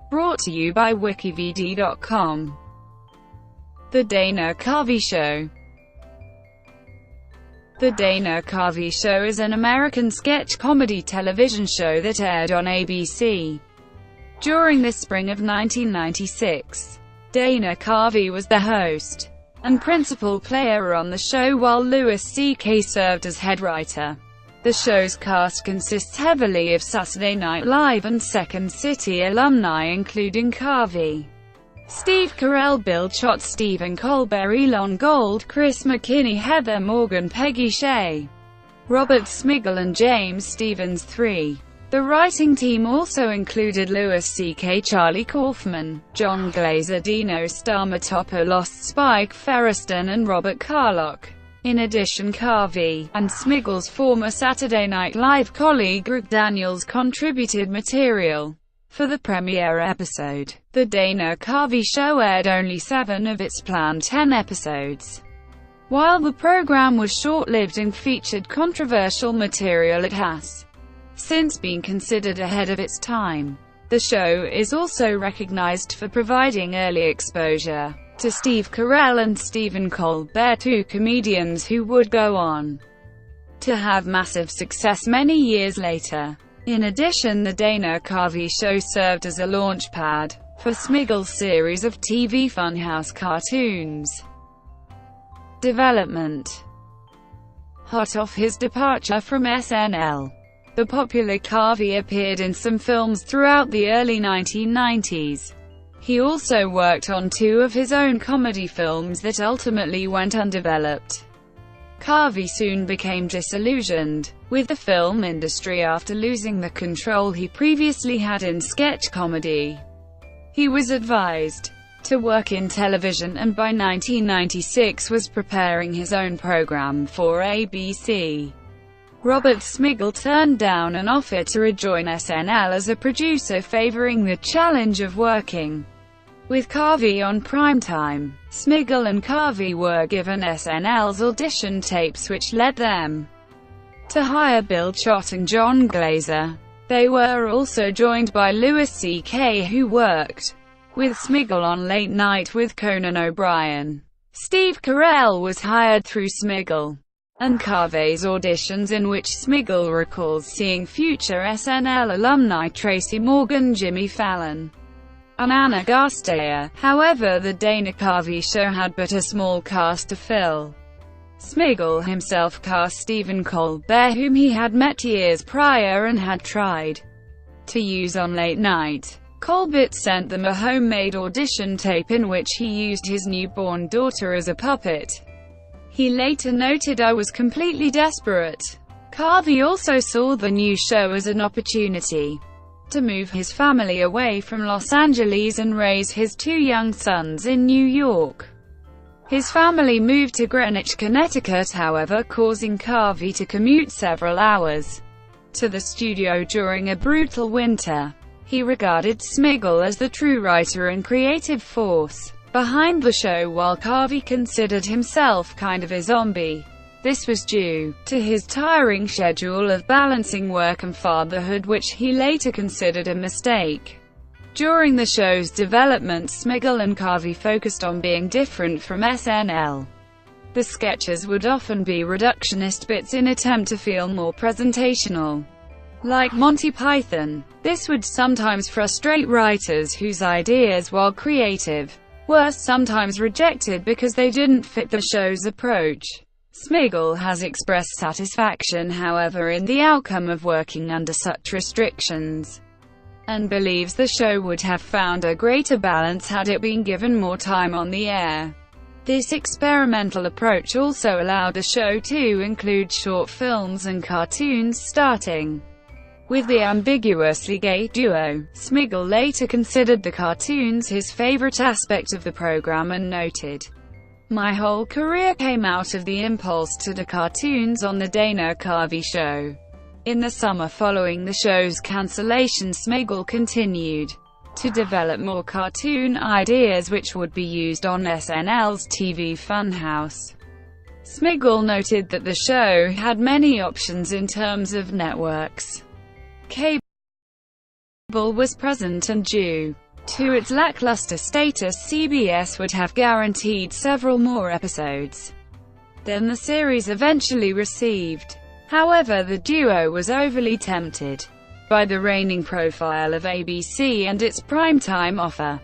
Brought to you by WikiVidi.com. The Dana Carvey Show. The Dana Carvey Show is an American sketch comedy television show that aired on ABC. During the spring of 1996, Dana Carvey was the host and principal player on the show, while Louis C.K. served as head writer. The show's cast consists heavily of Saturday Night Live and Second City alumni, including Carvey, Steve Carell, Bill Chott, Stephen Colbert, Elon Gold, Chris McKinney, Heather Morgan, Peggy Shay, Robert Smigel, and James Stevens III. The writing team also included Louis C.K., Charlie Kaufman, Jon Glaser, Dino Stamatopoulos, Spike Feresten, and Robert Carlock. In addition, Carvey and Smigel's former Saturday Night Live colleague Rick Daniels contributed material for the premiere episode. The Dana Carvey Show aired only 7 of its planned 10 episodes. While the program was short-lived and featured controversial material, it has since been considered ahead of its time. The show is also recognized for providing early exposure to Steve Carell and Stephen Colbert, 2 comedians who would go on to have massive success many years later. In addition, the Dana Carvey Show served as a launchpad for Smigel's series of TV Funhouse cartoons. Development. Hot off his departure from SNL, the popular Carvey appeared in some films throughout the early 1990s. He also worked on 2 of his own comedy films that ultimately went undeveloped. Carvey soon became disillusioned with the film industry after losing the control he previously had in sketch comedy. He was advised to work in television, and by 1996 was preparing his own program for ABC. Robert Smigel turned down an offer to rejoin SNL as a producer, favoring the challenge of working with Carvey on primetime. Smigel and Carvey were given SNL's audition tapes, which led them to hire Bill Chott and Jon Glaser. They were also joined by Louis C.K., who worked with Smigel on Late Night with Conan O'Brien. Steve Carell was hired through Smigel and Carvey's auditions, in which Smigel recalls seeing future SNL alumni Tracy Morgan, Jimmy Fallon, and Ana Garcia. However, the Dana Carvey Show had but a small cast to fill. Smigel himself cast Stephen Colbert, whom he had met years prior and had tried to use on Late Night. Colbert sent them a homemade audition tape in which he used his newborn daughter as a puppet. He later noted, "I was completely desperate." Carvey also saw the new show as an opportunity to move his family away from Los Angeles and raise his 2 young sons in New York. His family moved to Greenwich, Connecticut, however, causing Carvey to commute several hours to the studio during a brutal winter. He regarded Smigel as the true writer and creative force behind the show, while Carvey considered himself kind of a zombie. This was due to his tiring schedule of balancing work and fatherhood, which he later considered a mistake. During the show's development, Smigel and Carvey focused on being different from SNL. The sketches would often be reductionist bits in attempt to feel more presentational, like Monty Python. This would sometimes frustrate writers whose ideas, while creative, were sometimes rejected because they didn't fit the show's approach. Smigel has expressed satisfaction, however, in the outcome of working under such restrictions, and believes the show would have found a greater balance had it been given more time on the air. This experimental approach also allowed the show to include short films and cartoons, starting with the ambiguously gay duo. Smigel later considered the cartoons his favorite aspect of the program and noted, "My whole career came out of the impulse to do cartoons on the Dana Carvey Show." In the summer following the show's cancellation, Smigel continued to develop more cartoon ideas which would be used on SNL's TV Funhouse. Smigel noted that the show had many options in terms of networks. Cable was present, and due to its lackluster status, CBS would have guaranteed several more episodes than the series eventually received. However, the duo was overly tempted by the reigning profile of ABC and its primetime offer.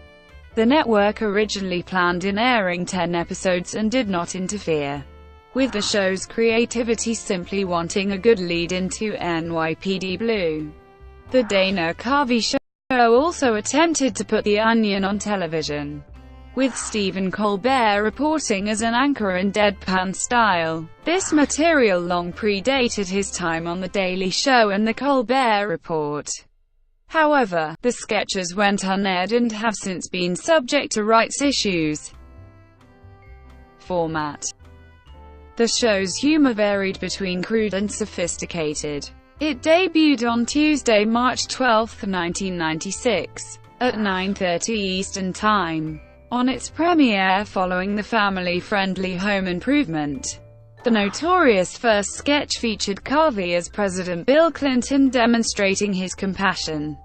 The network originally planned in airing 10 episodes and did not interfere with the show's creativity, simply wanting a good lead into NYPD Blue. The Dana Carvey Show also attempted to put The Onion on television, with Stephen Colbert reporting as an anchor in deadpan style. This material long predated his time on The Daily Show and The Colbert Report. However, the sketches went unaired and have since been subject to rights issues. Format. The show's humor varied between crude and sophisticated. It debuted on Tuesday, March 12, 1996, at 9:30 Eastern Time. On its premiere following the family-friendly Home Improvement, the notorious first sketch featured Carvey as President Bill Clinton demonstrating his compassion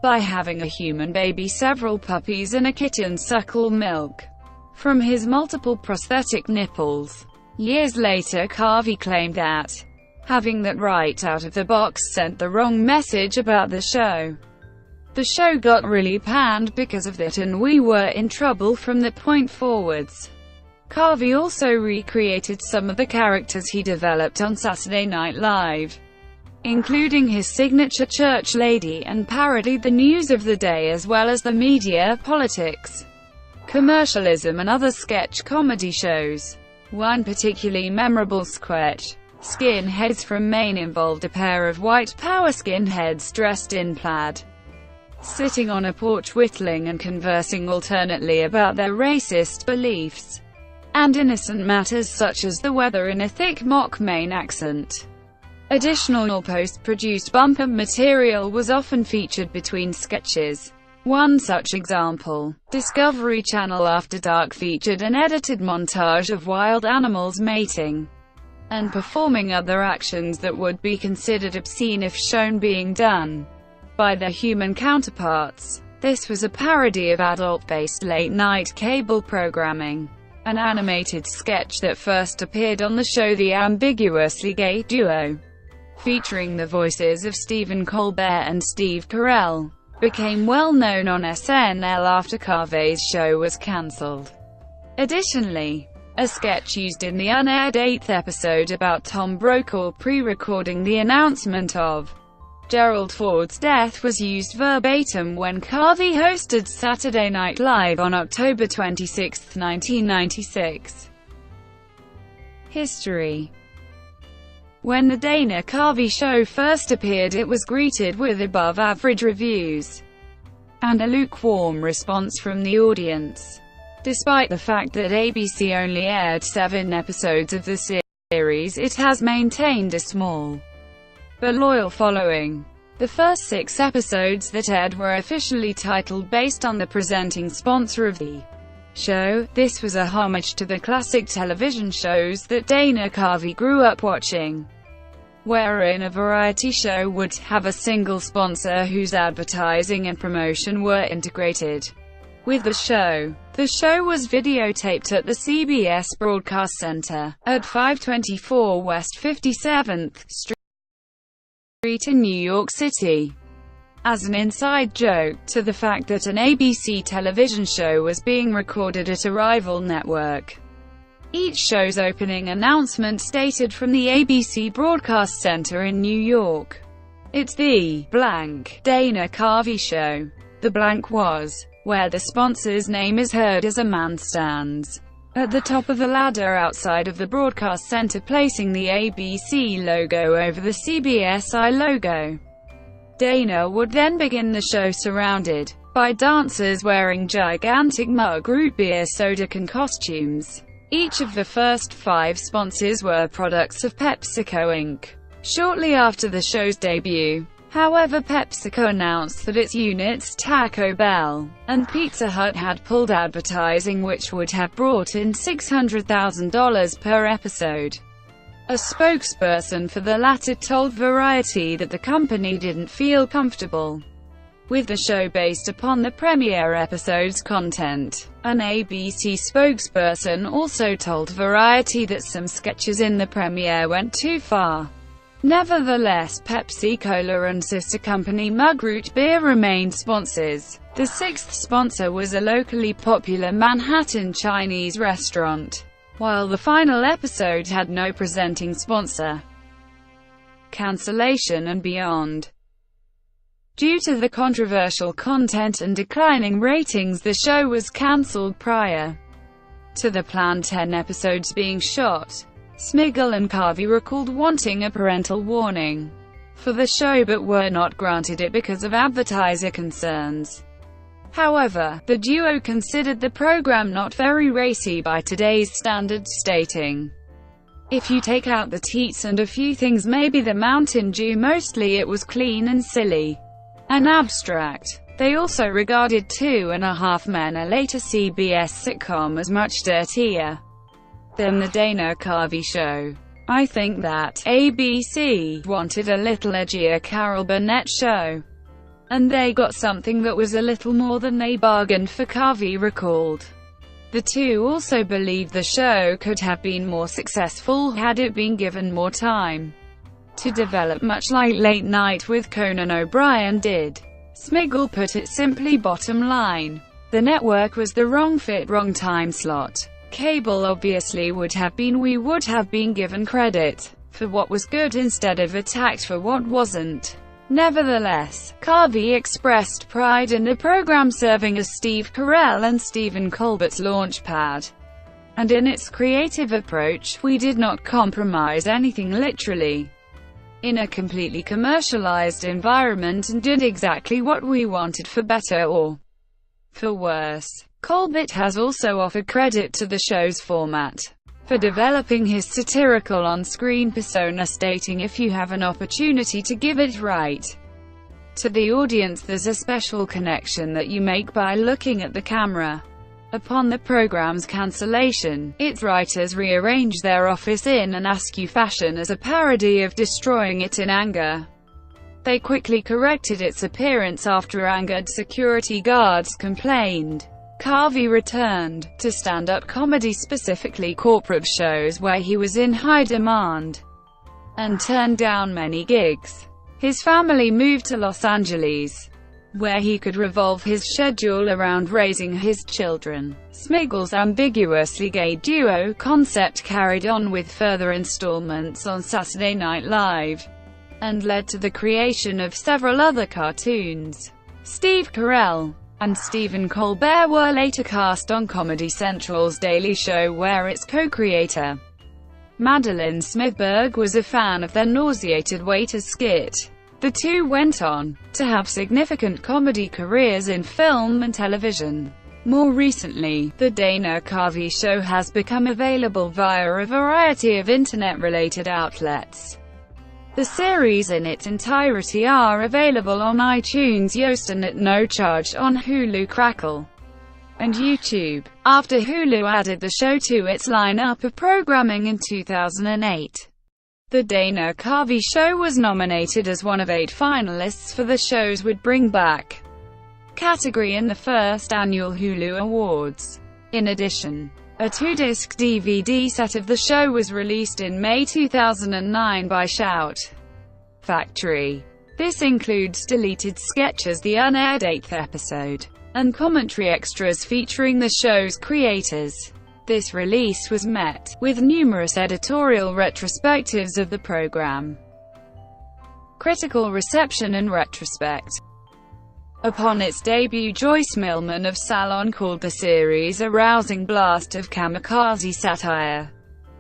by having a human baby, several puppies and a kitten suckle milk from his multiple prosthetic nipples. Years later, Carvey claimed that having that right out of the box sent the wrong message about the show. The show got really panned because of that, and we were in trouble from that point forwards. Carvey also recreated some of the characters he developed on Saturday Night Live, including his signature church lady, and parodied the news of the day as well as the media, politics, commercialism and other sketch comedy shows. One particularly memorable sketch, Skinheads from Maine, involved a pair of white power skinheads dressed in plaid, sitting on a porch whittling and conversing alternately about their racist beliefs and innocent matters such as the weather in a thick mock Maine accent. Additional post-produced bumper material was often featured between sketches. One such example, Discovery Channel After Dark, featured an edited montage of wild animals mating and performing other actions that would be considered obscene if shown being done by their human counterparts. This was a parody of adult-based late-night cable programming, an animated sketch that first appeared on the show The Ambiguously Gay Duo, featuring the voices of Stephen Colbert and Steve Carell, became well known on SNL after Carvey's show was cancelled. Additionally, a sketch used in the unaired 8th episode about Tom Brokaw pre-recording the announcement of Gerald Ford's death was used verbatim when Carvey hosted Saturday Night Live on October 26, 1996. History. When The Dana Carvey Show first appeared, it was greeted with above-average reviews and a lukewarm response from the audience. Despite the fact that ABC only aired 7 episodes of the series, it has maintained a small but loyal following. The first 6 episodes that aired were officially titled based on the presenting sponsor of the show. This was a homage to the classic television shows that Dana Carvey grew up watching, wherein a variety show would have a single sponsor whose advertising and promotion were integrated with the show. The show was videotaped at the CBS Broadcast Center, at 524 West 57th Street in New York City, as an inside joke to the fact that an ABC television show was being recorded at a rival network. Each show's opening announcement stated from the ABC Broadcast Center in New York, "It's the blank Dana Carvey Show." The blank was where the sponsor's name is heard as a man stands at the top of the ladder outside of the broadcast center, placing the ABC logo over the CBSI logo. Dana would then begin the show surrounded by dancers wearing gigantic mug root beer soda can costumes. Each of the first 5 sponsors were products of PepsiCo Inc. Shortly after the show's debut, however, PepsiCo announced that its units, Taco Bell and Pizza Hut, had pulled advertising which would have brought in $600,000 per episode. A spokesperson for the latter told Variety that the company didn't feel comfortable with the show based upon the premiere episode's content. An ABC spokesperson also told Variety that some sketches in the premiere went too far. Nevertheless, Pepsi Cola and sister company Mug Root Beer remained sponsors. The sixth sponsor was a locally popular Manhattan Chinese restaurant, while the final episode had no presenting sponsor. Cancellation and beyond. Due to the controversial content and declining ratings, the show was cancelled prior to the planned 10 episodes being shot. Smigel and Carvey recalled wanting a parental warning for the show but were not granted it because of advertiser concerns. However, the duo considered the program not very racy by today's standards, stating, "If you take out the teats and a few things, maybe the Mountain Dew, mostly it was clean and silly and abstract." They also regarded 2.5 Men, a later CBS sitcom, as much dirtier than the Dana Carvey Show. "I think that ABC wanted a little edgier Carol Burnett show, and they got something that was a little more than they bargained for," Carvey recalled. The two also believed the show could have been more successful had it been given more time to develop, much like Late Night with Conan O'Brien did. Smigel put it simply, bottom line, the network was the wrong fit, wrong time slot. Cable obviously would have been. We would have been given credit for what was good instead of attacked for what wasn't. Nevertheless, Carvey expressed pride in the program serving as Steve Carell and Stephen Colbert's launchpad, and in its creative approach, "We did not compromise anything literally in a completely commercialized environment and did exactly what we wanted, for better or for worse." Colbert has also offered credit to the show's format for developing his satirical on-screen persona, stating, "If you have an opportunity to give it right to the audience, there's a special connection that you make by looking at the camera." Upon the program's cancellation, its writers rearranged their office in an askew fashion as a parody of Destroying It in Anger. They quickly corrected its appearance after angered security guards complained. Carvey returned to stand-up comedy, specifically corporate shows, where he was in high demand and turned down many gigs. His family moved to Los Angeles, where he could revolve his schedule around raising his children. Smigel's ambiguously gay duo concept carried on with further installments on Saturday Night Live, and led to the creation of several other cartoons. Steve Carell and Stephen Colbert were later cast on Comedy Central's Daily Show, where its co-creator, Madeline Smithberg, was a fan of their nauseated waiter skit. The two went on to have significant comedy careers in film and television. More recently, The Dana Carvey Show has become available via a variety of internet-related outlets. The series in its entirety are available on iTunes, Yoast, and at no charge on Hulu, Crackle, and YouTube. After Hulu added the show to its lineup of programming in 2008, The Dana Carvey Show was nominated as one of 8 finalists for the Shows Would Bring Back category in the first annual Hulu Awards. In addition, a 2-disc DVD set of the show was released in May 2009 by Shout Factory. This includes deleted sketches, the unaired 8th episode, and commentary extras featuring the show's creators. This release was met with numerous editorial retrospectives of the program. Critical reception and retrospect. Upon its debut, Joyce Millman of Salon called the series a rousing blast of kamikaze satire,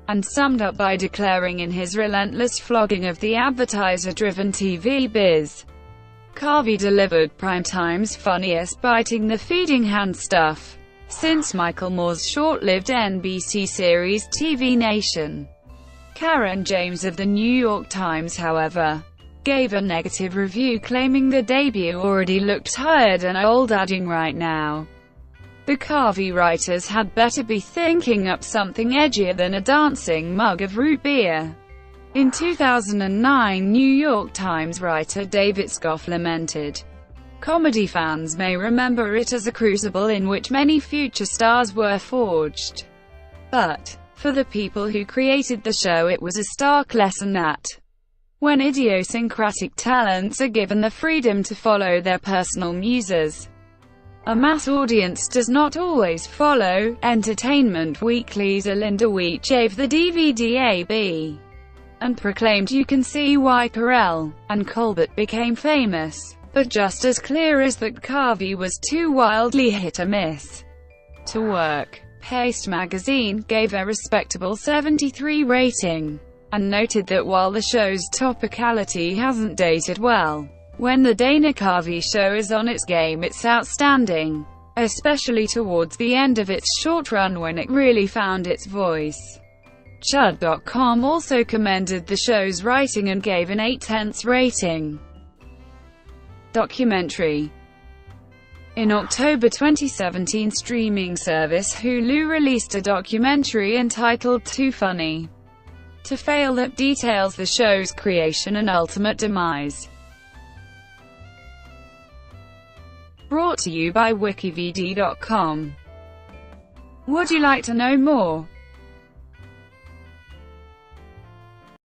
and summed up by declaring, in his relentless flogging of the advertiser-driven TV biz, Carvey delivered primetime's funniest, biting the feeding hand stuff since Michael Moore's short-lived NBC series TV Nation. Karen James of The New York Times, however, gave a negative review, claiming the debut already looked tired and old, adding, "Right now, the Carvey writers had better be thinking up something edgier than a dancing mug of root beer." In 2009, New York Times writer David Scoff lamented Comedy fans may remember it as a crucible in which many future stars were forged. But, for the people who created the show, it was a stark lesson that, when idiosyncratic talents are given the freedom to follow their personal muses, a mass audience does not always follow. Entertainment Weekly's Linda Wheat gave the DVD a B and proclaimed, "You can see why Carell and Colbert became famous, but just as clear is that Carvey was too wildly hit-or-miss to work." Paste magazine gave a respectable 73 rating, and noted that while the show's topicality hasn't dated well, when the Dana Carvey Show is on its game, it's outstanding, especially towards the end of its short run when it really found its voice. Chott.com also commended the show's writing and gave an 8/10 rating. Documentary. In October 2017, streaming service Hulu released a documentary entitled Too Funny to Fail that details the show's creation and ultimate demise. Brought to you by WikiVidi.com. Would you like to know more?